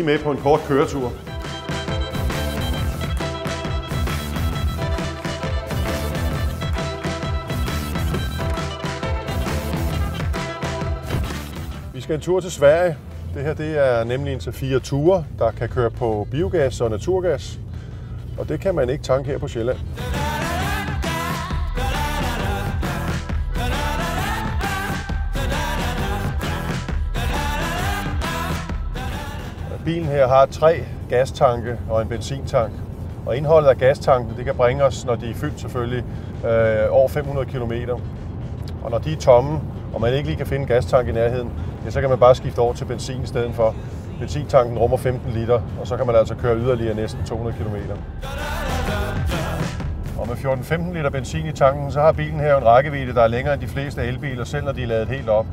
lige med på en kort køretur. Vi skal en tur til Sverige. Det her det er nemlig en til 4 ture, der kan køre på biogas og naturgas. Og det kan man ikke tanke her på Sjælland. Bilen her har 3 gastanke og en benzintank. Og indholdet af gastanken det kan bringe os, når de er fyldt selvfølgelig, over 500 km. Og når de er tomme, og man ikke lige kan finde en gastank i nærheden, ja, så kan man bare skifte over til benzin i stedet for. Benzintanken rummer 15 liter, og så kan man altså køre yderligere næsten 200 km. Og med 14-15 liter benzin i tanken, så har bilen her en rækkevidde, der er længere end de fleste elbiler, selv når de er ladet helt op.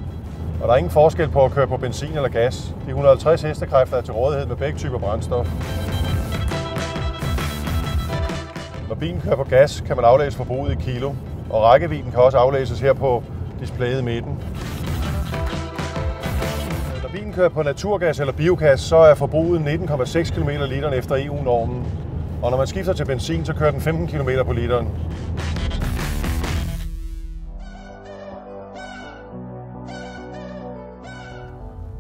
Og der er ingen forskel på at køre på benzin eller gas. De 150 hestekræfter er til rådighed med begge typer brændstof. Når bilen kører på gas, kan man aflæse forbruget i kilo, og rækkevidden kan også aflæses her på displayet i midten. Når bilen kører på naturgas eller biogas, så er forbruget 19,6 km literen efter EU-normen. Og når man skifter til benzin, så kører den 15 km på literen.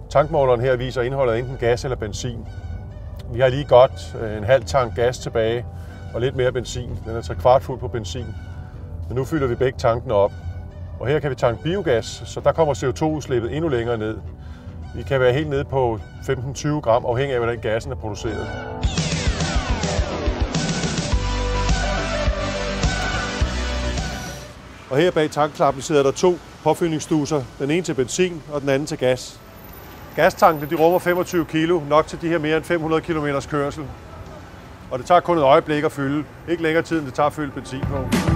Tankmåleren her viser indholdet af enten gas eller benzin. Vi har lige godt en halv tank gas tilbage og lidt mere benzin. Den er 3/4 fuld på benzin. Men nu fylder vi begge tankene op. Og her kan vi tanke biogas, så der kommer CO2-udslippet endnu længere ned. Vi kan være helt nede på 15-20 gram, afhængig af hvordan gassen er produceret. Og her bag tankklappen sidder der 2 påfyldningsstuser. Den ene til benzin og den anden til gas. Gastankene de rummer 25 kilo, nok til de her mere end 500 km kørsel. Og det tager kun et øjeblik at fylde. Ikke længere tid, end det tager at fylde benzin på.